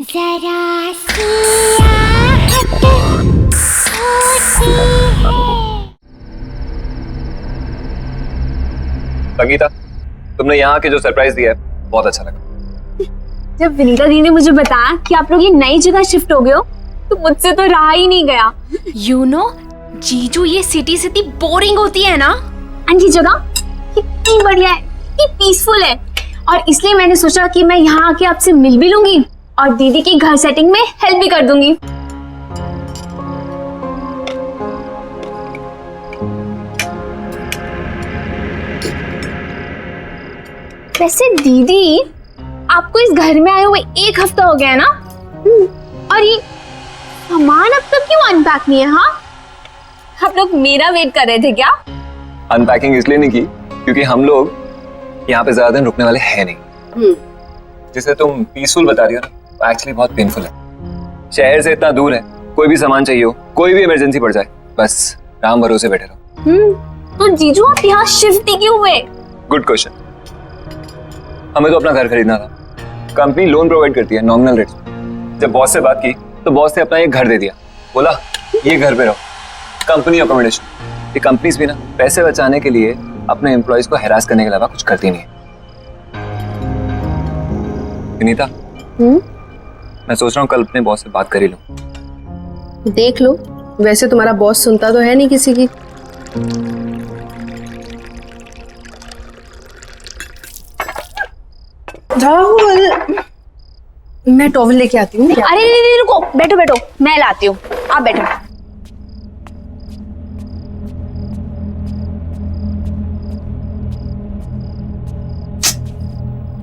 जरा सी आहट होती है। संगीता, तुमने यहाँ के जो सरप्राइज दिया है बहुत अच्छा लगा। जब विनीता दी ने मुझे बताया कि आप लोग ये नई जगह शिफ्ट हो गए हो तो मुझसे तो रहा ही नहीं गया। यू नो जीजू, ये सिटी सिटी बोरिंग होती है ना। एंड ये जगह कितनी बढ़िया है, कितनी पीसफुल है, और इसलिए मैंने सोचा कि मैं यहाँ आके आपसे मिल भी लूंगी और दीदी की घर सेटिंग में हेल्प भी कर दूंगी। वैसे दीदी, आपको इस घर में आए हुए 1 हफ्ता हो गया है ना? और ये सामान अब तक क्यों अनपैक नहीं है? हाँ, आप लोग मेरा वेट कर रहे थे क्या? अनपैकिंग इसलिए नहीं की क्योंकि हम लोग यहाँ पे ज्यादा दिन रुकने वाले हैं नहीं। जिसे तुम पीसफुल बता रही हो ना, एक्चुअली बहुत पेनफुल है। शहर से इतना दूर है, कोई भी सामान चाहिए हो, कोई भी इमरजेंसी पड़ जाए, बस राम भरोसे बैठे रहो। तो जीजू, आप यहाँ शिफ्ट ही क्यों हुए? Good question. हमें तो अपना घर खरीदना था। कंपनी लोन प्रोवाइड करती है नॉमिनल रेट। जब बॉस से बात की तो बॉस ने अपना एक घर दे दिया, बोला ये घर पे रहो, कंपनी अकोमोडेशन। ये कंपनीज भी ना पैसे बचाने के लिए अपने एम्प्लॉयज को हैरास करने के अलावा कुछ करती नहीं है। विनीता, मैं सोच रहा हूँ कल अपने बॉस से बात कर ही लूं। देख लो, वैसे तुम्हारा बॉस सुनता तो है नहीं किसी की। राहुल, मैं टॉवल लेके आती हूँ। अरे नहीं, रुको, बैठो बैठो, मैं लाती हूँ, आप बैठो।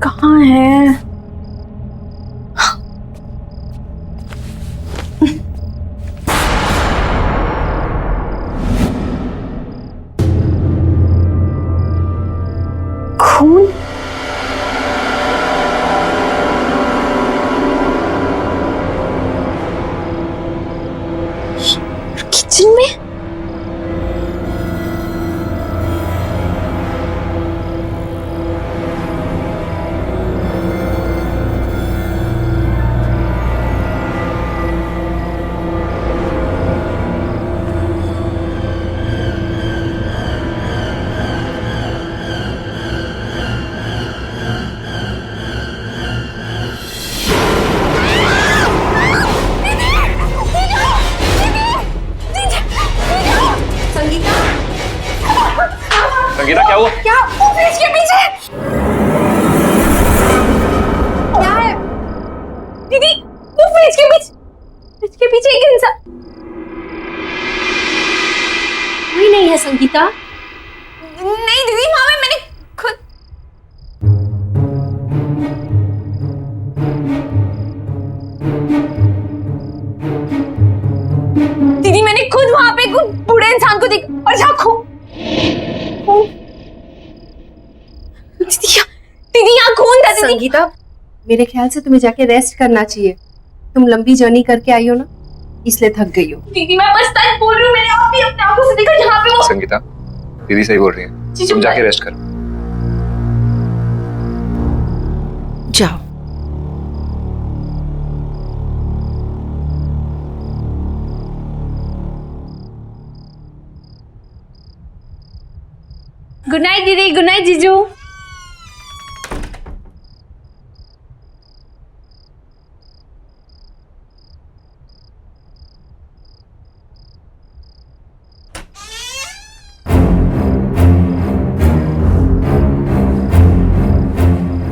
कहाँ है? खून? किचन में? संगीता, क्या हुआ? क्या? वो फ्रिज के पीछे क्या है? दीदी, वो फ्रिज के पीछे एक इंसान। कोई नहीं है संगीता। नहीं दीदी, वहां में मैंने खुद दीदी, मैंने खुद वहां पे एक बूढ़े इंसान को देखा और झांकू। दीदी यहाँ खून था। दीदी, संगीता, मेरे ख्याल से तुम्हें जाके रेस्ट करना चाहिए। तुम लंबी जर्नी करके आई हो ना, इसलिए थक गई हो। दीदी मैं बस सच बोल रही हूँ, मैंने आप भी अपने आंखों से देखा यहाँ पे वो। संगीता, दीदी सही बोल रही है, तुम जाके रेस्ट करो। जाओ। गुड नाइट दीदी, गुड नाइट जीजू।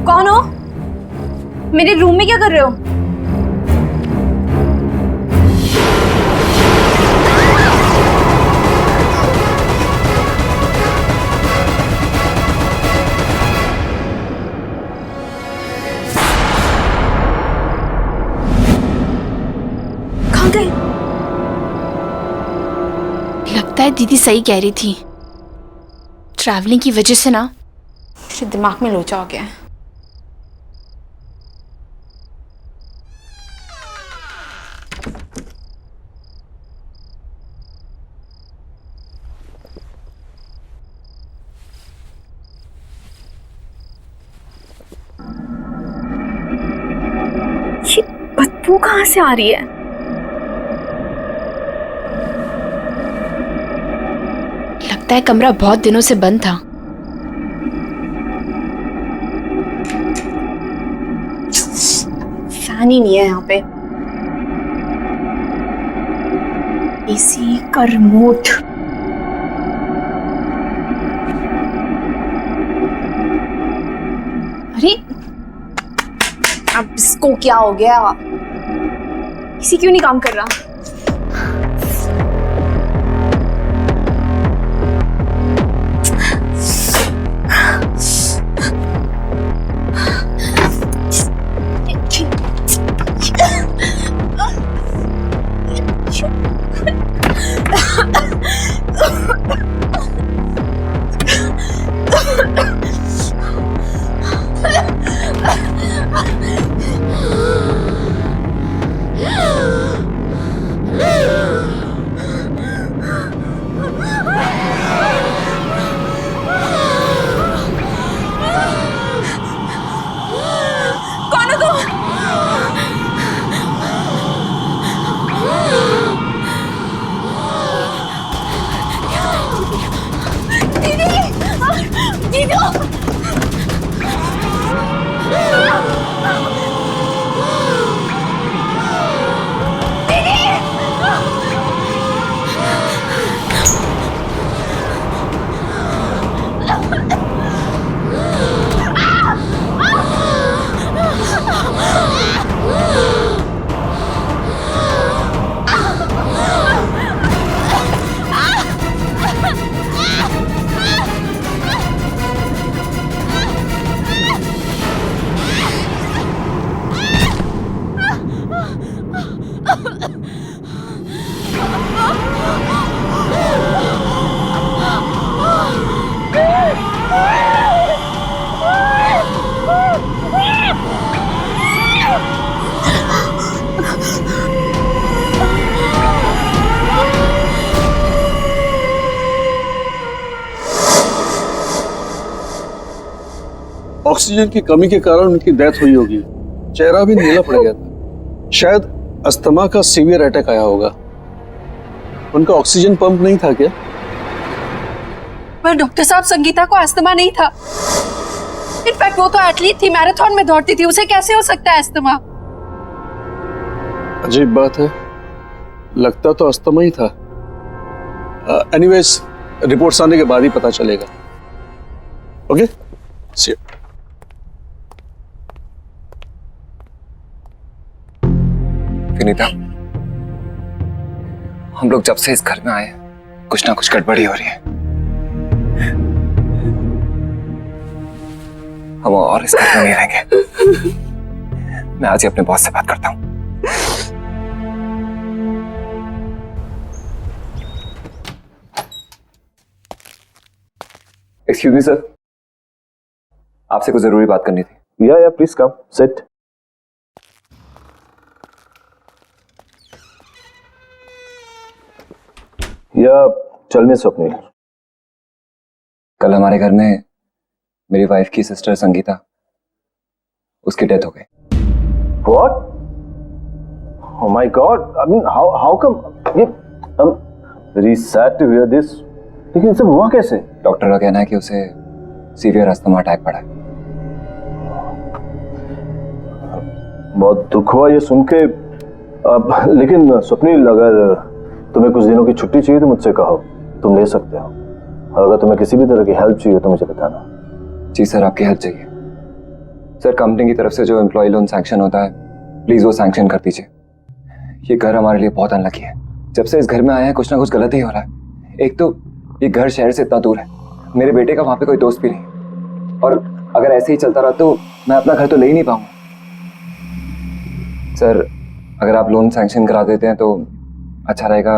कौन हो? मेरे रूम में क्या कर रहे हो? कहाँ गए? लगता है दीदी सही कह रही थी। ट्रैवलिंग की वजह से ना मेरे दिमाग में लोचा हो गया है। वो कहाँ से आ रही है? लगता है कमरा बहुत दिनों से बंद था। फैन ही नहीं है यहाँ पे। एसी का रिमोट। अरे अब इसको क्या हो गया? एसी क्यों नहीं काम कर रहा? ऑक्सीजन की कमी के कारण उनकी डेथ हुई होगी। चेहरा भी नीला पड़ गया था। शायद अस्थमा का सीवियर अटैक आया होगा। उनका ऑक्सीजन पंप नहीं था क्या? पर डॉक्टर साहब, संगीता को अस्थमा नहीं था। इनफैक्ट वो तो एथलीट थी, मैराथन में दौड़ती थी, उसे कैसे हो सकता है अस्थमा? अजीब बात है, लगता तो अस्थमा ही था। एनीवेज, रिपोर्ट्स आने के बाद ही पता चलेगा। Okay, C you. विनीता, हम लोग जब से इस घर में आए कुछ ना कुछ गड़बड़ी हो रही है। हम और इस घर में नहीं रहेंगे। मैं आज ही अपने बॉस से बात करता हूँ। एक्सक्यूज मी सर, आपसे कुछ जरूरी बात करनी थी। या प्लीज कम सिट। या टेल मी स्वप्निल। कल हमारे घर में मेरी वाइफ की सिस्टर संगीता, उसकी डेथ हो गई। What? Oh my God! I mean, how come? ये very sad to hear this. लेकिन सब हुआ कैसे? डॉक्टर का कहना है कि उसे सीवियर अस्थमा अटैक पड़ा है। बहुत दुख हुआ ये सुन के। लेकिन स्वप्निल, अगर तुम्हें कुछ दिनों की छुट्टी चाहिए तो मुझसे कहो, तुम ले सकते हो। और अगर तुम्हें किसी भी तरह की हेल्प चाहिए तो मुझे बताना। जी सर, आपकी हेल्प चाहिए। सर, कंपनी की तरफ से जो एम्प्लॉय लोन सैंक्शन होता है, प्लीज वो सैंक्शन कर दीजिए। ये घर हमारे लिए बहुत अनलकी है। जब से इस घर में आए हैं कुछ ना कुछ गलत ही हो रहा है। एक तो ये घर शहर से इतना दूर है, मेरे बेटे का वहां पे कोई दोस्त भी नहीं, और अगर ऐसे ही चलता रहा तो मैं अपना घर तो ले ही नहीं पाऊंगा। सर, अगर आप लोन सैंक्शन करा देते हैं तो अच्छा रहेगा,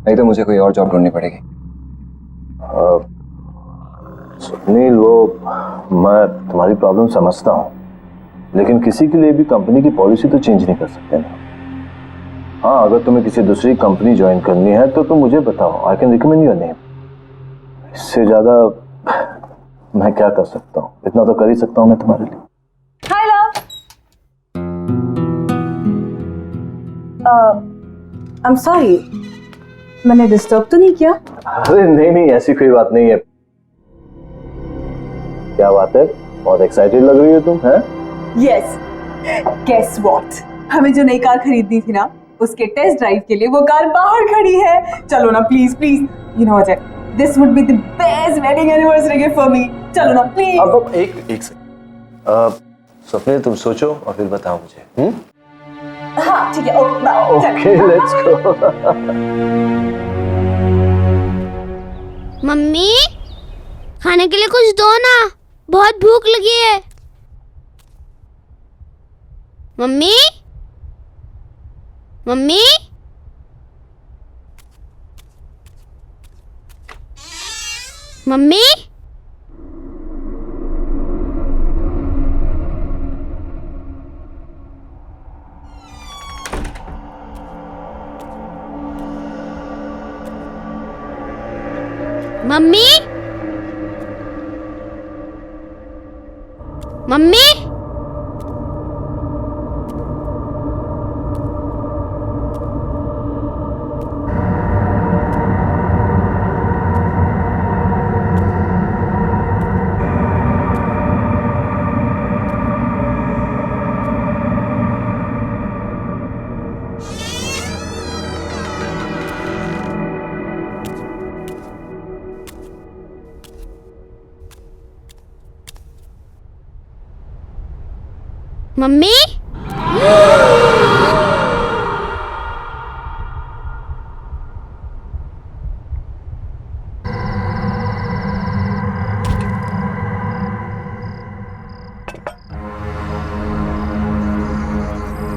नहीं तो मुझे कोई और जॉब ढूंढनी पड़ेगी। सुनील, वो मैं तुम्हारी प्रॉब्लम समझता हूँ, लेकिन किसी के लिए भी कंपनी की पॉलिसी तो चेंज नहीं कर सकते ना। हाँ, अगर तुम्हें किसी दूसरी कंपनी ज्वाइन करनी है तो तुम मुझे बताओ, I can recommend your name. इससे ज्यादा मैं क्या कर सकता हूँ? इतना तो कर ही सकता हूँ मैं तुम्हारे लिए। हाय लव। आई एम सॉरी, मैंने डिस्टर्ब तो नहीं किया? अरे नहीं नहीं, ऐसी कोई बात नहीं है। क्या बात है, बहुत एक्साइटेड लग रही हो तुम, हैं? यस, गेस व्हाट, हमें जो नई कार खरीदनी थी ना, उसके टेस्ट ड्राइव के लिए वो कार बाहर खड़ी है। चलो ना please please, you know Ajay, this would be the best wedding anniversary gift for me. चलो ना प्लीज। अब एक सेकंड, स्वप्निल तुम सोचो और फिर बताओ मुझे। हाँ ठीक है, ओके लेट्स गो। मम्मी, खाने के लिए कुछ दो ना, बहुत भूख लगी है। Mummy, mummy, mummy, mummy, mummy, mummy,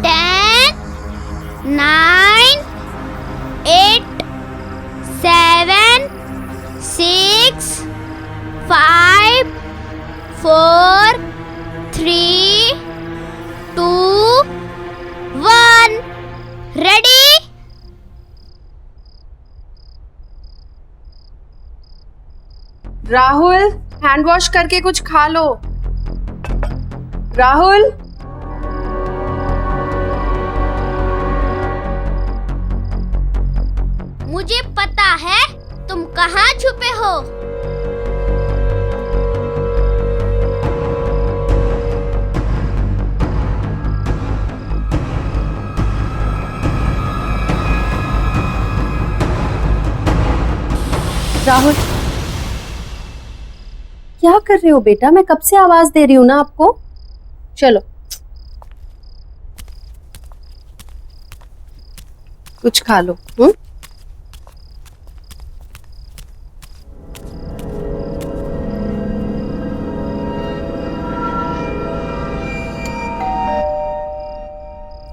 10, 9, 8, 7, 6, 5, 4, 3, 2, 1, ready? Rahul, hand wash करके कुछ खा लो। राहुल, मुझे पता है तुम कहाँ छुपे हो। राहुल, क्या कर रहे हो बेटा? मैं कब से आवाज दे रही हूँ ना आपको। चलो कुछ खा लो।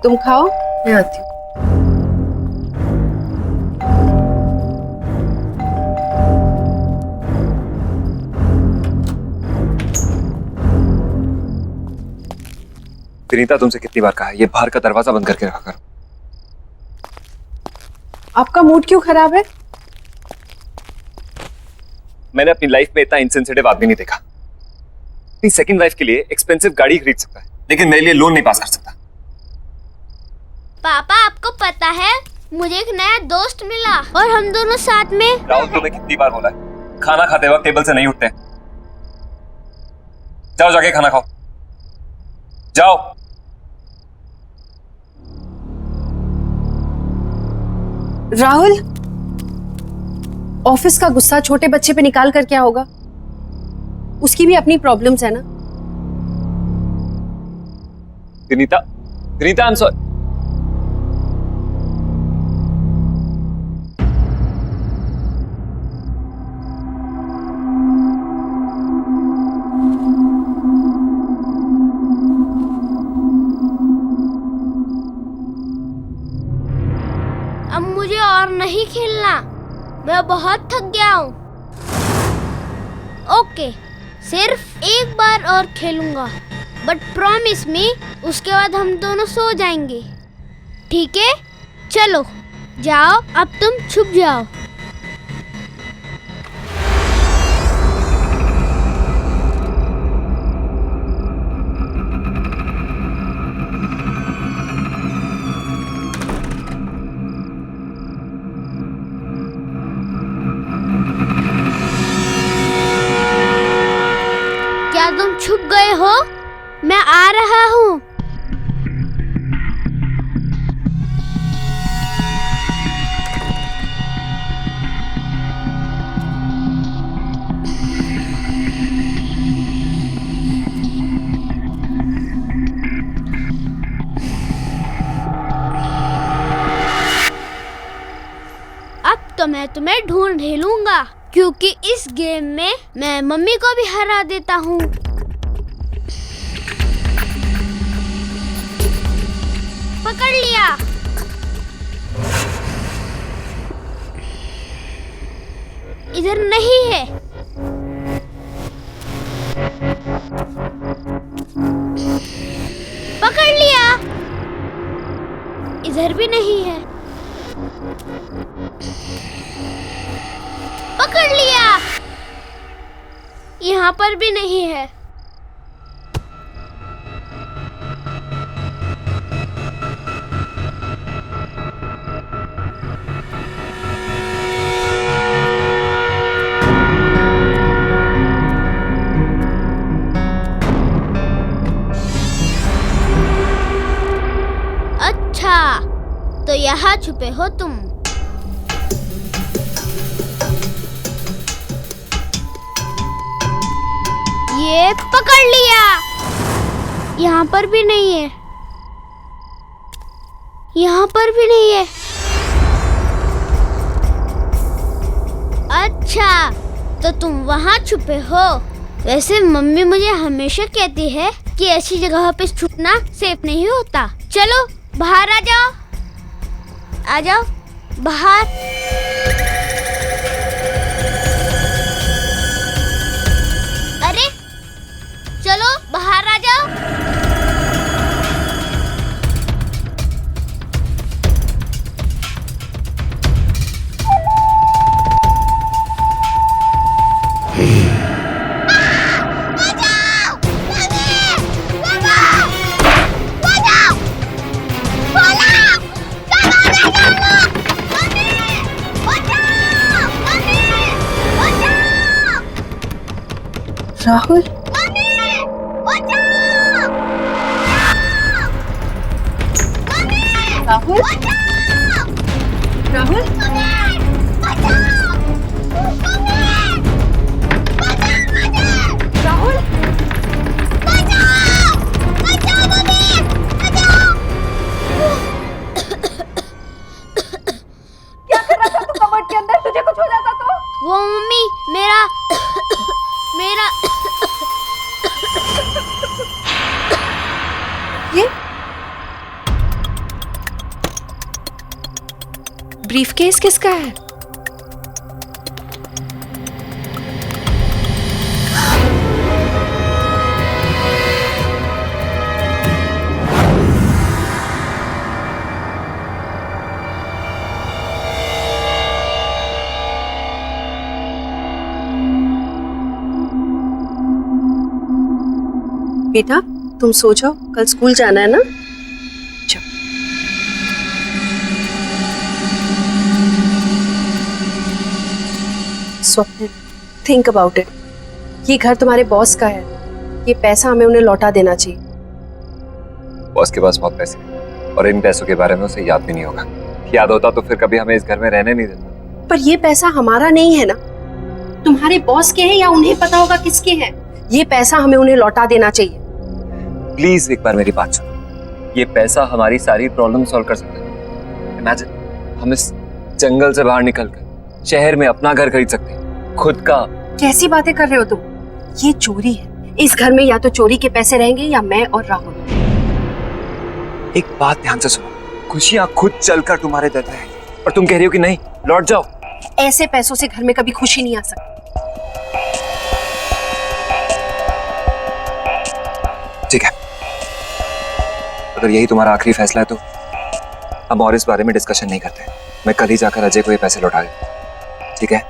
तुम खाओ, मैं आती हूँ। विनीता, तुमसे कितनी बार कहा है ये बाहर का दरवाजा बंद करके रखा करो। आपका मूड क्यों खराब है? मैंने अपनी लाइफ में इतना इनसेंसिटिव आदमी नहीं देखा। अपनी सेकंड लाइफ के लिए एक्सपेंसिव गाड़ी खरीद सकता है, लेकिन मेरे लिए लोन नहीं पास कर सकता। पापा, आपको पता है मुझे एक नया दोस्त मिला और हम दोनों साथ में। राहुल, तुम्हें कितनी बार बोला है खाना खाते वक्त टेबल से नहीं उठते। जाओ जाके खाना खाओ, जाओ। राहुल, ऑफिस का गुस्सा छोटे बच्चे पे निकाल कर क्या होगा? उसकी भी अपनी प्रॉब्लम्स है ना। Vinita, Vinita, I am sorry. अब मुझे और नहीं खेलना, मैं बहुत थक गया हूँ। ओके, सिर्फ एक बार और खेलूंगा, बट प्रॉमिस मी उसके बाद हम दोनों सो जाएंगे, ठीक है? चलो जाओ, अब तुम छुप जाओ। तो मैं तुम्हें ढूंढ ही लूंगा, क्योंकि इस गेम में मैं मम्मी को भी हरा देता हूँ। पकड़ लिया। इधर नहीं है। पकड़ लिया। इधर भी नहीं है। पकड़ लिया। यहाँ पर भी नहीं है। अच्छा, तो यहाँ छुपे हो तुम। ये पकड़ लिया। यहाँ पर भी नहीं है। यहाँ पर भी नहीं है। अच्छा, तो तुम वहाँ छुपे हो। वैसे मम्मी मुझे हमेशा कहती है कि ऐसी जगह पे छुपना सेफ नहीं होता। चलो बाहर आ जाओ। आ जाओ बाहर। अरे चलो बाहर आ जाओ। राहुल, राहुल, राहुल, राहुल, क्या कर रहा था तू कबर्ड के अंदर? तुझे कुछ हो जाता तो? वो मम्मी मेरा ये ब्रीफकेस किसका है? बेटा, तुम सो जाओ, कल स्कूल जाना है ना? जाओ। स्वप्न, थिंक अबाउट इट। ये घर तुम्हारे बॉस का है। ये पैसा हमें उन्हें लौटा देना चाहिए। बॉस के पास बहुत पैसे हैं और इन पैसों के बारे में उसे याद भी नहीं होगा। याद होता तो फिर कभी हमें इस घर में रहने नहीं देता। पर ये पैसा हमारा नहीं है ना, तुम्हारे बॉस के हैं या उन्हें पता होगा किसके हैं। ये पैसा हमें उन्हें लौटा देना चाहिए। प्लीज एक बार मेरी बात सुनो। ये पैसा हमारी सारी प्रॉब्लम सॉल्व कर सकता है। इमेजिन हम इस जंगल से बाहर निकलकर शहर में अपना घर खरीद सकते हैं, खुद का। कैसी बातें कर रहे हो तुम? ये चोरी है। इस घर में या तो चोरी के पैसे रहेंगे या मैं और राहुल। एक बात ध्यान से सुनो, खुशियां खुद चलकर तुम्हारे दर पे आएंगी और तुम कह रही हो कि नहीं, लौट जाओ। ऐसे पैसों से घर में कभी खुशी नहीं आ सकती। ठीक है, अगर यही तुम्हारा आखिरी फैसला है तो हम और इस बारे में डिस्कशन नहीं करते। मैं कल ही जाकर अजय को ये पैसे लौटा दूं, ठीक है?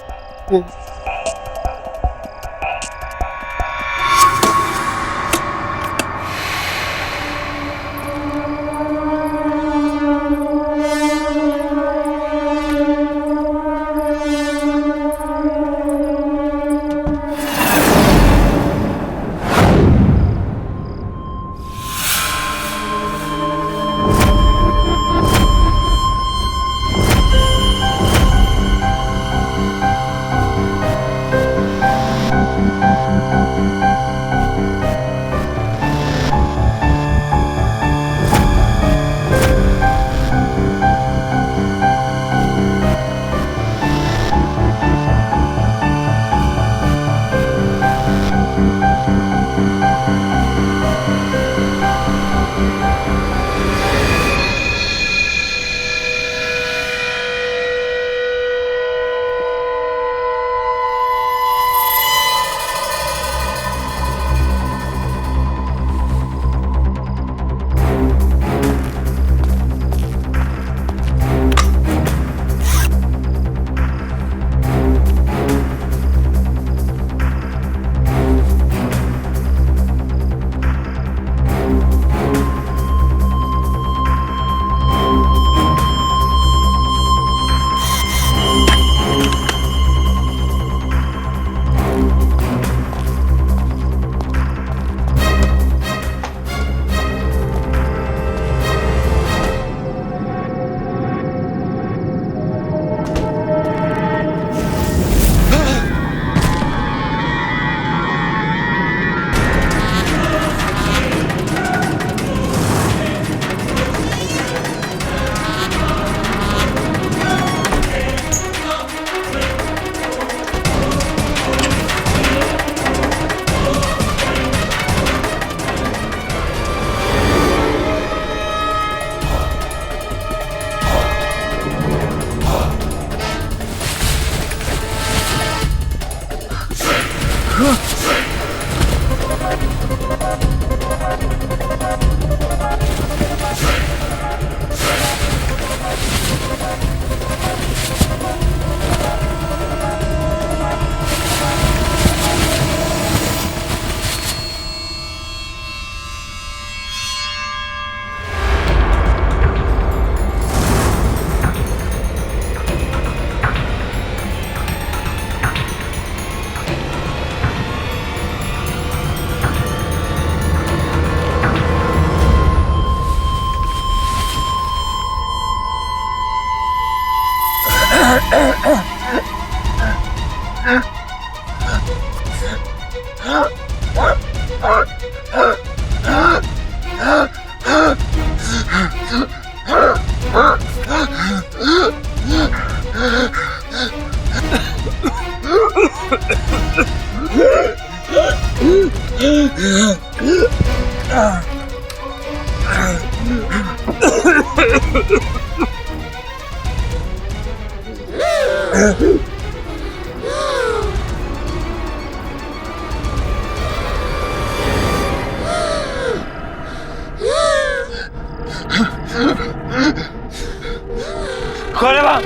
कौन है वहां?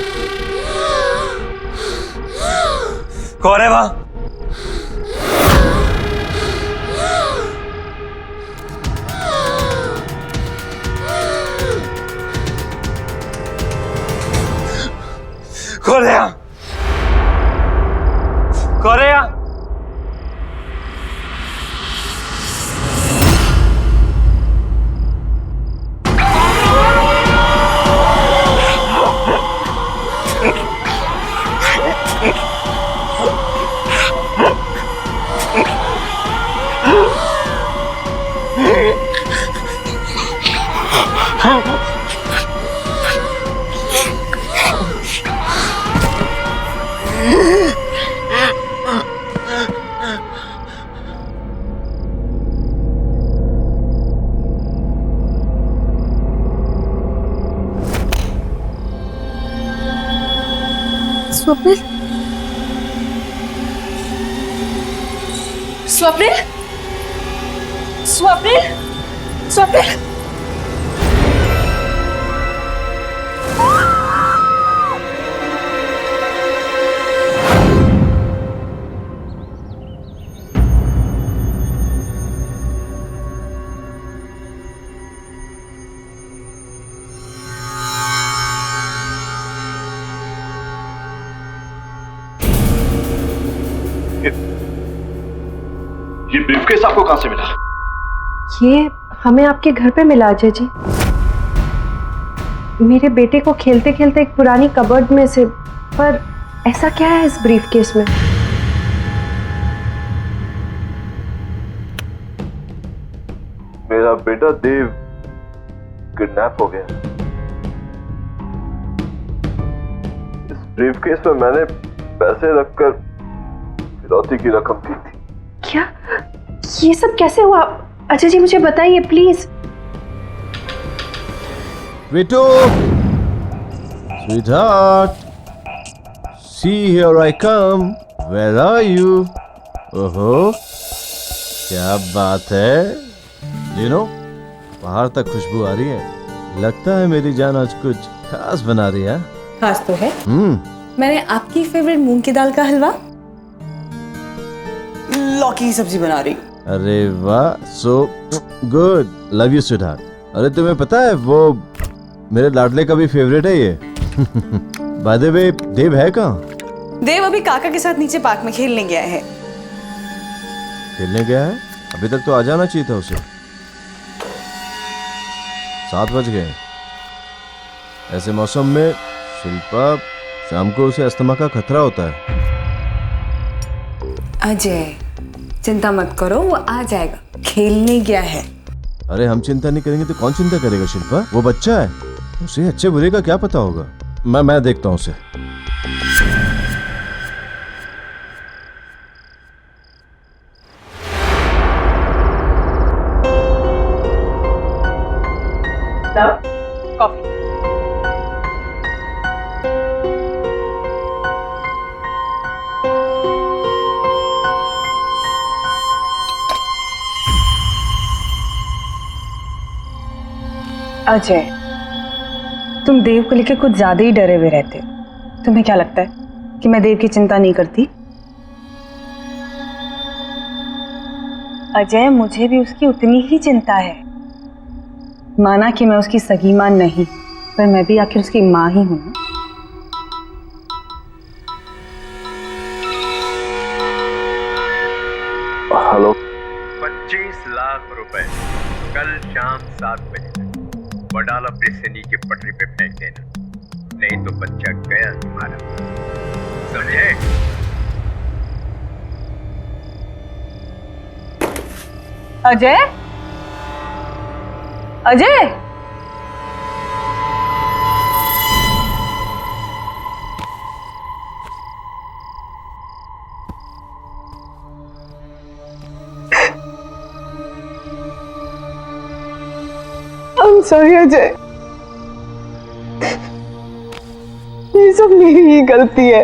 कौन है वहां? कौन है यहाँ? कौन है यहाँ? स्वप्निल, स्वप्निल, स्वप्निल, स्वप्निल। ये ब्रीफकेस आपको कहां से मिला? ये हमें आपके घर पे मिला अजय जी। मेरे बेटे को खेलते खेलते एक पुरानी कबर्ड में से। पर ऐसा क्या है इस ब्रीफकेस में? मेरा बेटा देव किडनैप हो गया। इस ब्रीफकेस में मैंने पैसे रखकर फिरौती की रकम दी थी। क्या? ये सब कैसे हुआ? अजय जी मुझे बताइए प्लीज। बेटो, sweetheart, see here I come. Where are you? ओहो, क्या बात है? बाहर तक खुशबू आ रही है। लगता है मेरी जान आज कुछ खास बना रही है। खास तो है। मैंने आपकी फेवरेट मूंग की दाल का हलवा, लौकी की सब्जी बना रही हूँ। अरे वाह, so good, love you sweetheart. अरे तुम्हें पता है वो मेरे लाडले का भी फेवरेट है ये। बाय द वे, देव है कहाँ? देव अभी काका के साथ नीचे पार्क में खेलने गया है। खेलने गया है? अभी तक तो आ जाना चाहिए था उसे। 7 बज गए। ऐसे मौसम में शिल्पा, शाम को उसे अस्थमा का खतरा होता है। अजय, चिंता मत करो, वो आ जाएगा। खेलने गया है। अरे हम चिंता नहीं करेंगे तो कौन चिंता करेगा शिल्पा? वो बच्चा है, उसे अच्छे बुरे का क्या पता होगा। मैं देखता हूँ उसे। कॉफी। अजय, तुम देव को लेकर कुछ ज्यादा ही डरे हुए रहते हो। तुम्हें क्या लगता है कि मैं देव की चिंता नहीं करती? अजय, मुझे भी उसकी उतनी ही चिंता है। माना कि मैं उसकी सगी मां नहीं, पर मैं भी आखिर उसकी मां ही हूं ना। हेलो। 25 लाख रुपए कल शाम 7 बजे तक वडाला ब्रिज से नीचे पटरी पे फेंक देना, नहीं तो बच्चा गया तुम्हारा, समझे? अजय, अजय, I'm sorry अजय, ये सब मेरी ही गलती है।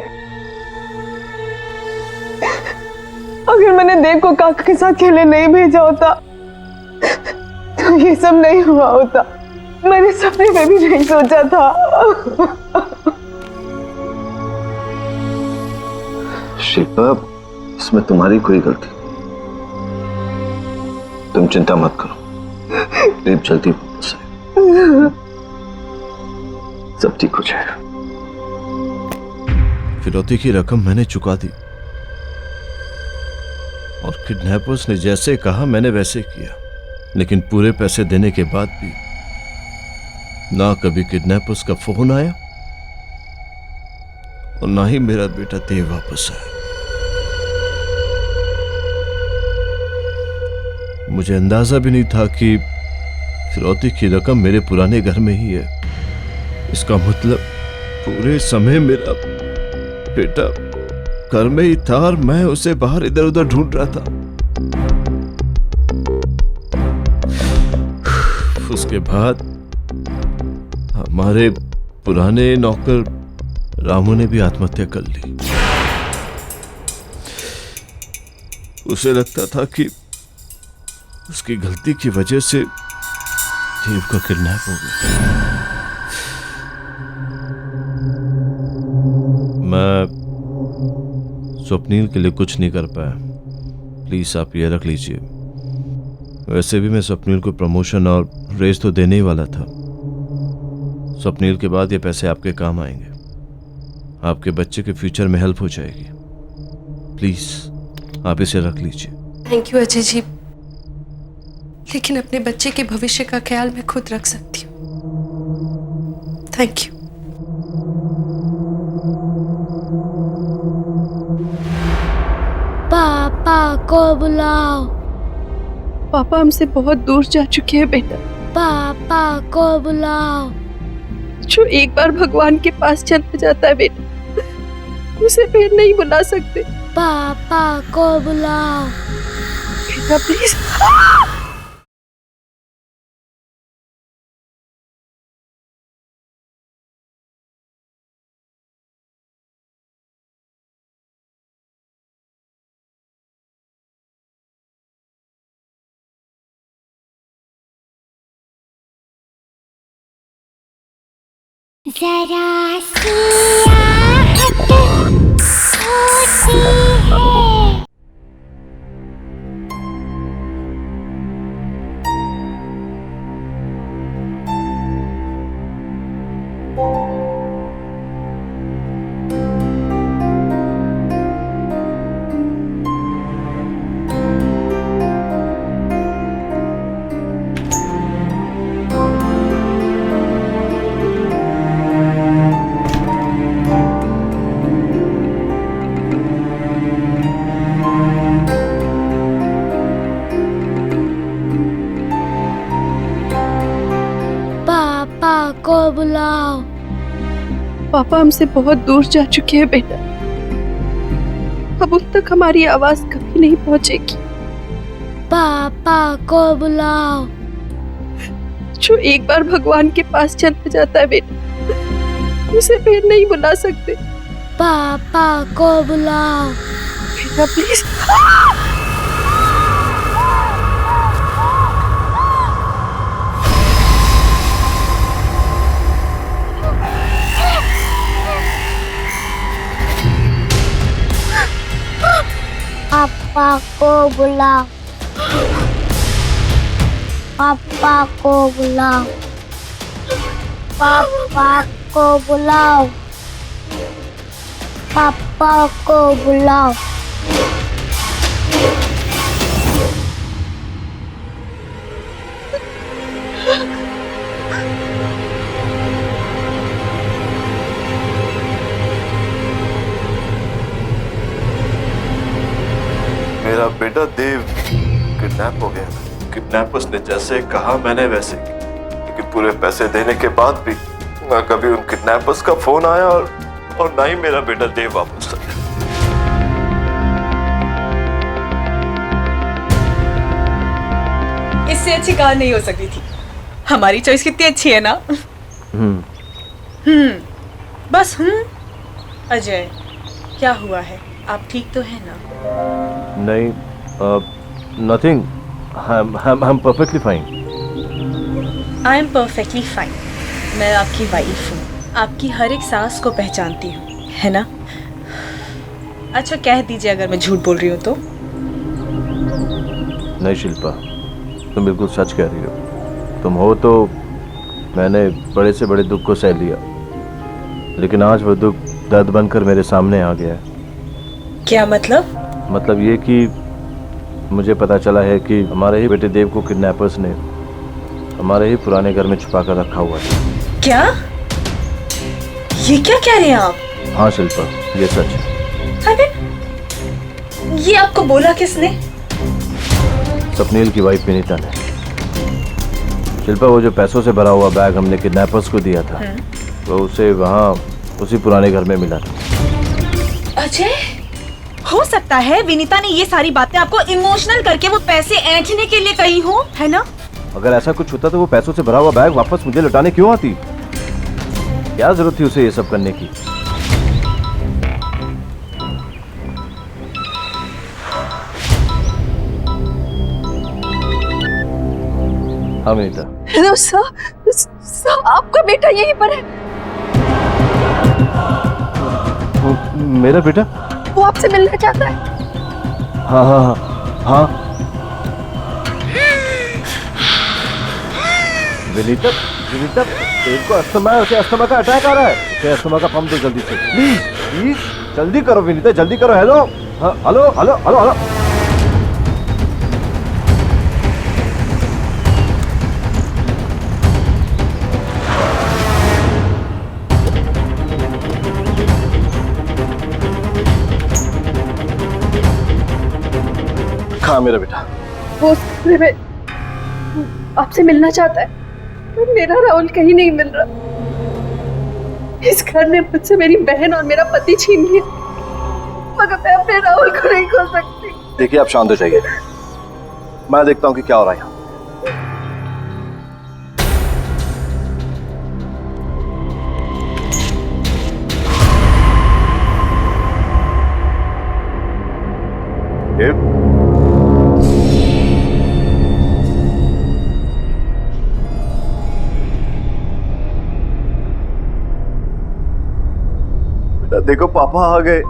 अगर मैंने देव को काका के साथ खेलने नहीं भेजा होता तो ये सब नहीं हुआ होता। मैंने सपने में भी नहीं सोचा था। शिल्पा, इसमें तुम्हारी कोई गलती नहीं। तुम चिंता मत करो, देव जल्दी वापस आएगा, सब ठीक हो जाएगा। फिरौती की रकम मैंने चुका दी और किडनैपर्स ने जैसे कहा मैंने वैसे किया, लेकिन पूरे पैसे देने के बाद भी ना कभी किडनैपर्स का फोन आया और ना ही मेरा बेटा देव वापस आया। मुझे अंदाजा भी नहीं था कि फिरौती की रकम मेरे पुराने घर में ही है। इसका मतलब पूरे समय मेरा बेटा घर में ही था और मैं उसे बाहर इधर उधर ढूंढ रहा था। उसके बाद हमारे पुराने नौकर रामू ने भी आत्महत्या कर ली। उसे लगता था कि उसकी गलती की वजह से देव का किडनैप हो गया। मैं स्वप्नील के लिए कुछ नहीं कर पाया, प्लीज आप ये रख लीजिए। वैसे भी मैं स्वप्नील को प्रमोशन और रेस तो देने ही वाला था। स्वप्नील के बाद ये पैसे आपके काम आएंगे, आपके बच्चे के फ्यूचर में हेल्प हो जाएगी। प्लीज आप इसे रख लीजिए। थैंक यू अजय जी, लेकिन अपने बच्चे के भविष्य का ख्याल मैं खुद रख सकती हूँ। Thank you. पापा को बुलाओ। पापा हमसे बहुत दूर जा चुके हैं बेटा। पापा को बुलाओ। जो एक बार भगवान के पास चला जाता है बेटा, उसे फिर नहीं बुला सकते। पापा को बुलाओ। बेटा प्लीज। जरा सी आहट होती है। को बुलाओ। पापा हमसे बहुत दूर जा चुके हैं बेटा, अब उन तक हमारी आवाज कभी नहीं पहुंचेगी। पापा को बुलाओ। जो एक बार भगवान के पास चला जाता है बेटा, उसे फिर नहीं बुला सकते। पापा को बुलाओ। बेटा प्लीज। पापा को बुलाओ, पापा को बुलाओ, पापा को बुलाओ, पापा को बुलाओ। मेरा बेटा देव किडनैप हो गया। किडनैपर्स ने जैसे कहा मैंने वैसे, लेकिन पूरे पैसे देने के बाद भी ना कभी उन किडनैपर्स का फोन आया और ना ही मेरा बेटा देव वापस आया। इससे अच्छी कार नहीं हो सकती थी। हमारी चॉइस कितनी अच्छी है ना। बस अजय, क्या हुआ है? आप ठीक तो है ना? नहीं, nothing, I am perfectly fine. I am perfectly fine. मैं आपकी वाइफ हूँ, आपकी हर एक सांस को पहचानती हूँ, है ना? अच्छा, कह दीजिए अगर मैं झूठ बोल रही हूँ तो। नहीं शिल्पा, तुम बिल्कुल सच कह रही हो। तुम हो तो मैंने बड़े से बड़े दुख को सह लिया, लेकिन आज वो दुख दर्द बनकर मेरे सामने आ गया है। क्या मतलब? मतलब ये कि मुझे पता चला है कि हमारे ही बेटे देव को किडनैपर्स ने हमारे ही पुराने घर में छुपा कर रखा हुआ है। क्या? ये क्या कह रहे हैं आप? हाँ शिल्पा, ये सच है। अरे, ये आपको बोला किसने? सपनील की वाइफ विनीता ने। शिल्पा, वो जो पैसों से भरा हुआ बैग हमने किडनैपर्स को दिया था, वो उसे वहाँ उसी पुराने घर में मिला था। अजय, हो सकता है विनीता ने ये सारी बातें आपको इमोशनल करके वो पैसे ऐंठने के लिए कही हो, है ना? अगर ऐसा कुछ होता तो वो पैसों से भरा हुआ बैग वापस मुझे लौटाने क्यों आती? क्या जरूरत थी उसे ये सब करने की? हाँ विनीता। हेलो सर, आपका बेटा यहीं पर है। मेरा बेटा? वो आपसे मिलना चाहता है। हाँ हाँ हाँ हाँ। विनीता, विनीता, तेरे को अस्थमा है, उसे अस्थमा का अटैक आ रहा है। उसे अस्थमा का पंप दो जल्दी से, प्लीज प्लीज, जल्दी करो विनीता, जल्दी करो। हेलो, हाँ, हेलो हेलो हेलो हेलो। हाँ मेरा बेटा, वो में आपसे मिलना चाहता है। मेरा राहुल कहीं नहीं मिल रहा। इस घर ने मुझसे मेरी बहन और मेरा पति छीन लिया, मगर मैं अपने राहुल को नहीं खो सकती। देखिए आप शांत हो जाइए, मैं देखता हूँ कि क्या हो रहा है यहाँ। देखो पापा आ गए।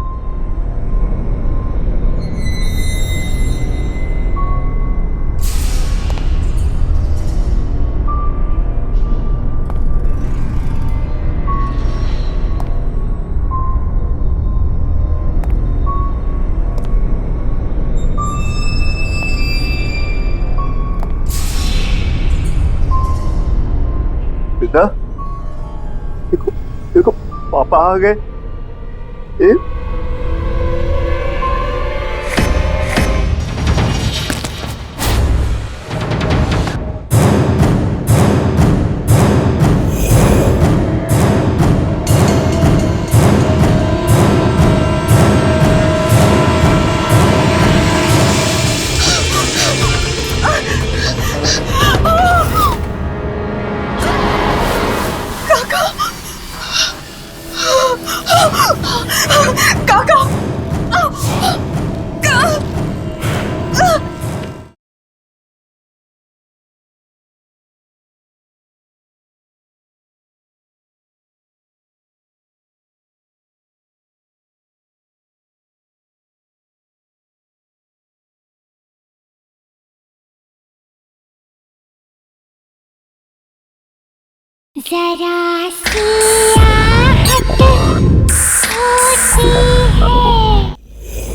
बेटा देखो, देखो पापा आ गए। जरा सी आहट होती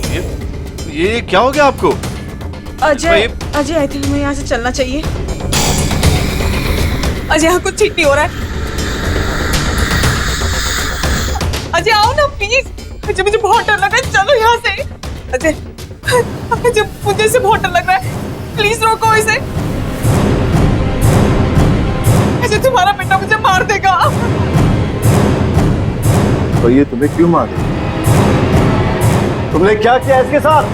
है। ये क्या हो गया आपको? अजय अजय आई थिंक हमें यहाँ से चलना चाहिए। अजय यहाँ कुछ ठीक नहीं हो रहा है। अजय आओ ना प्लीज। अजय मुझे बहुत डर लग रहा है, चलो यहाँ से। अजय अजय मुझे इसे बहुत डर लग रहा है, प्लीज रोको इसे। अजय तुम्हारा बेटा मुझे मार देगा। तो ये तुम्हें क्यों मार देगा? तुमने क्या किया इसके साथ?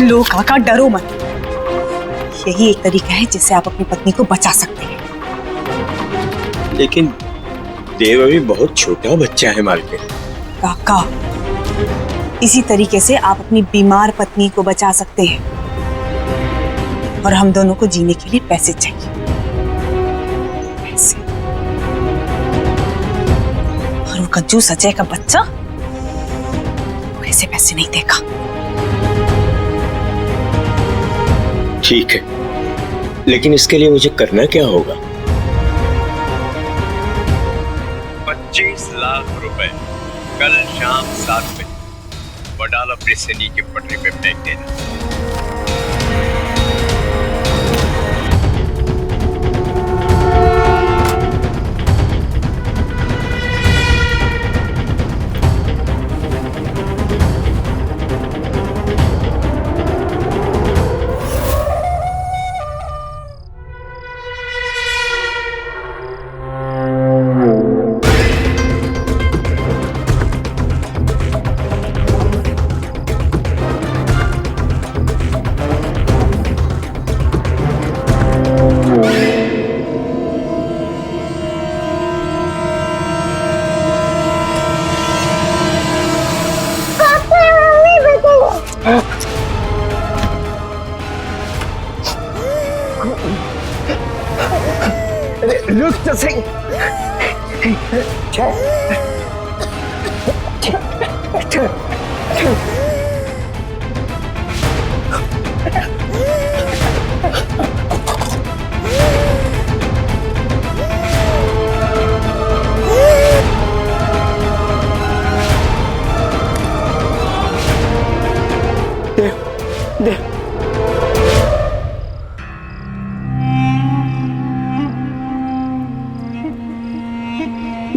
लो काका डरो मत, यही एक तरीका है जिससे आप अपनी पत्नी को बचा सकते हैं। लेकिन देव अभी बहुत छोटा बच्चा है मालकिन। काका इसी तरीके से आप अपनी बीमार पत्नी को बचा सकते हैं, और हम दोनों को जीने के लिए पैसे चाहिए। पैसे। और वो कंजूस अजय का बच्चा ऐसे पैसे नहीं देगा। ठीक है, लेकिन इसके लिए मुझे करना क्या होगा? 25 लाख रुपए कल शाम 7 बजे वडाला ब्रिज से नीचे पटरी पे फेंक देना।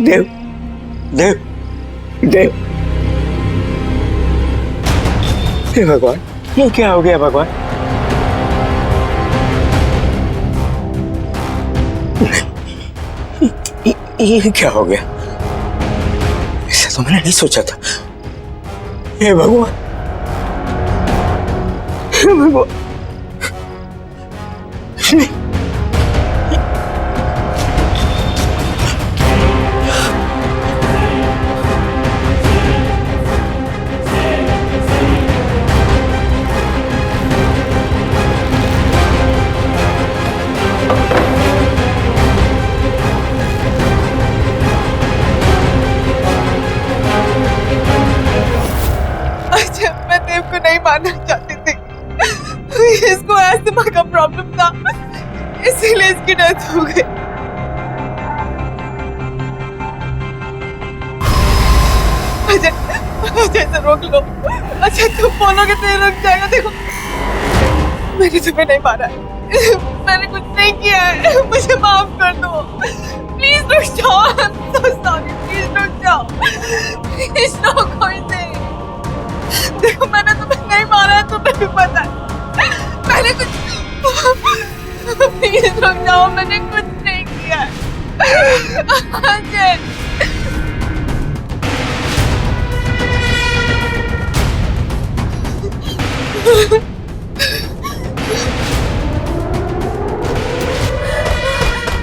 देव देव देव, हे भगवान, ये क्या हो गया भगवान? ये क्या हो गया? ऐसा तो मैंने नहीं सोचा था। हे भगवान, हे भगवान। नहीं मानना चाहती थी, इसको अस्थमा का प्रॉब्लम था, इसीलिए इसकी डेथ हो गई। अजय अजय से रोक लो। अच्छा तुम बोलोगे तो ये रुक जाएगा। देखो मैंने तुम्हें नहीं मारा है, मैंने कुछ नहीं किया है, मुझे माफ कर दो। प्लीज रुक जाओ, सॉरी, प्लीज रुक जाओ, प्लीज रोको इसे। देखो मैंने तुम्हें नहीं मारा है, तुम्हें भी पता है, मैंने कुछ प्लीज रुक जाओ, मैंने कुछ नहीं किया है। अजय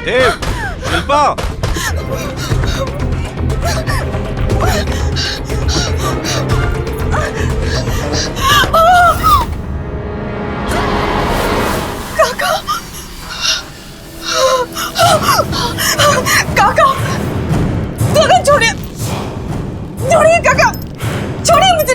देव, शिल्पा, काका काका छोड़िए, छोड़िए काका, छोड़िए मुझे।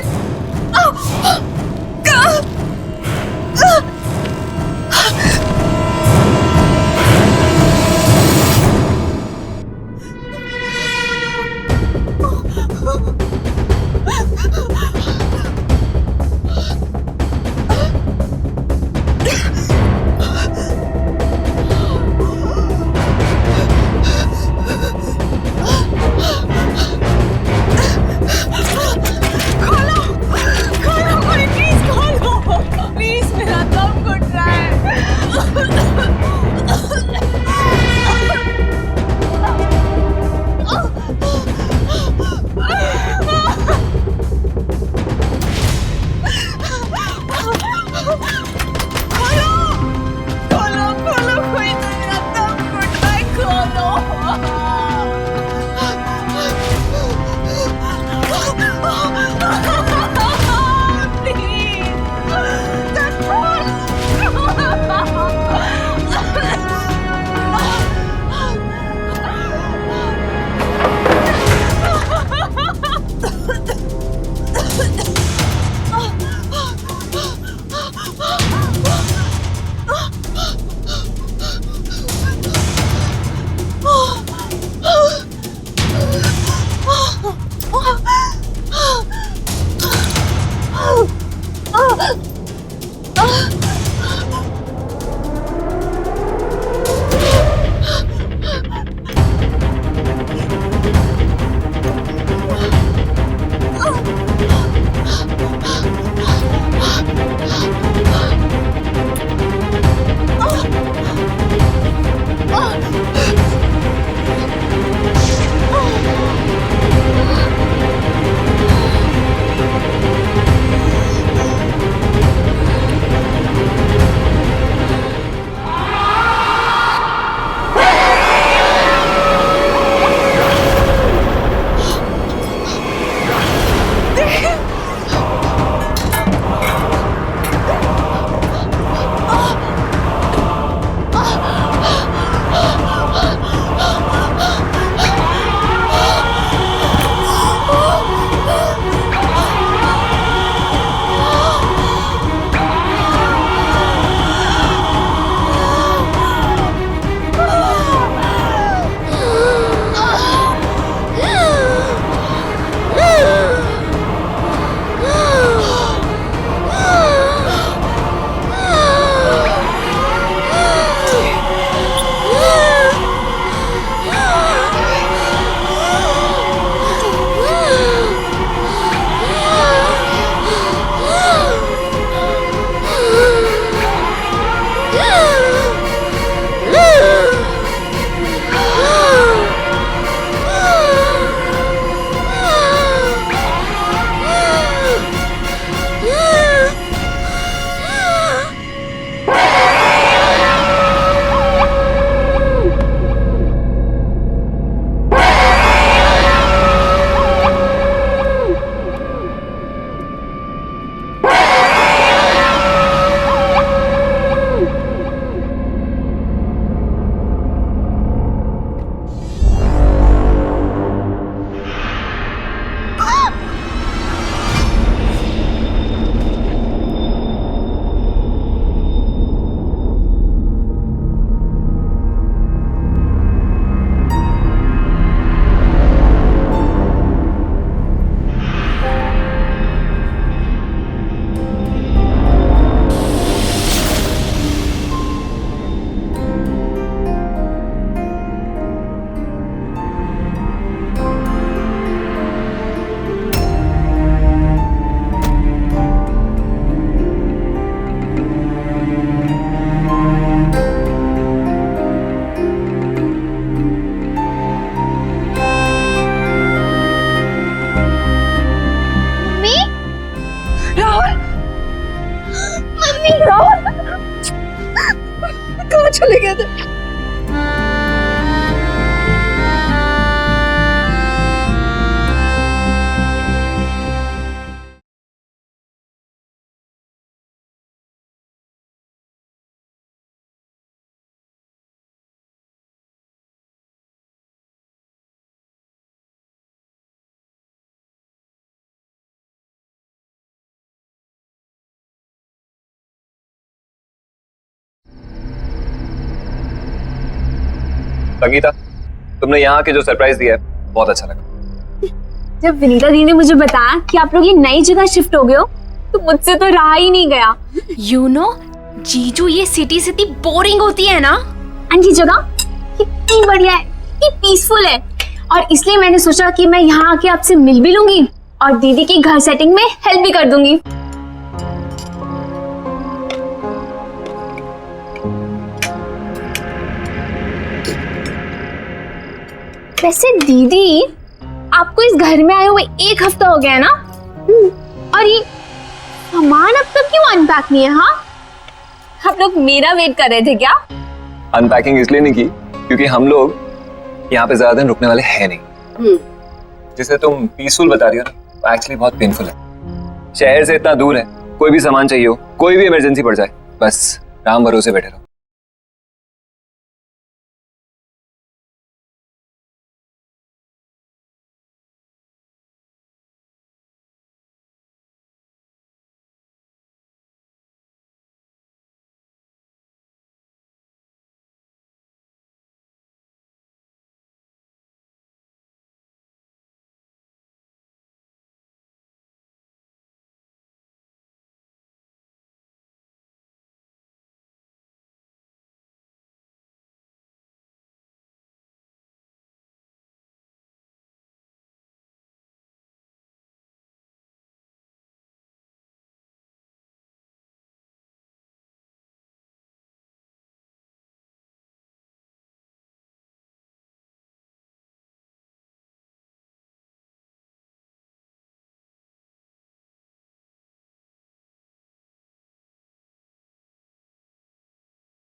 चले गए थे। संगीता, तुमने यहाँ के जो सरप्राइज दिया है बहुत अच्छा लगा। जब विनीता दी ने मुझे बताया कि आप लोग ये नई जगह शिफ्ट हो गए हो तो मुझसे तो रहा ही नहीं गया। यू नो जीजू, ये सिटी इतनी बोरिंग होती है ना। एंड ये जगह कितनी बढ़िया है, कितनी पीसफुल है, और इसलिए मैंने सोचा कि मैं यहाँ आके आपसे मिल भी लूंगी और दीदी की घर सेटिंग में हेल्प भी कर दूंगी। वैसे दीदी, आपको इस घर में आए हुए 1 हफ्ता हो गया है ना? और ये सामान अब तक क्यों अनपैक नहीं है? हाँ, आप लोग मेरा वेट कर रहे थे क्या? अनपैकिंग इसलिए नहीं की क्योंकि हम लोग यहाँ पे ज्यादा दिन रुकने वाले हैं नहीं। जिसे तुम पीसफुल बता रही हो ना, एक्चुअली बहुत पेनफुल है। शहर से इतना दूर है, कोई भी सामान चाहिए हो, कोई भी इमरजेंसी पड़ जाए, बस राम भरोसे बैठे रहो।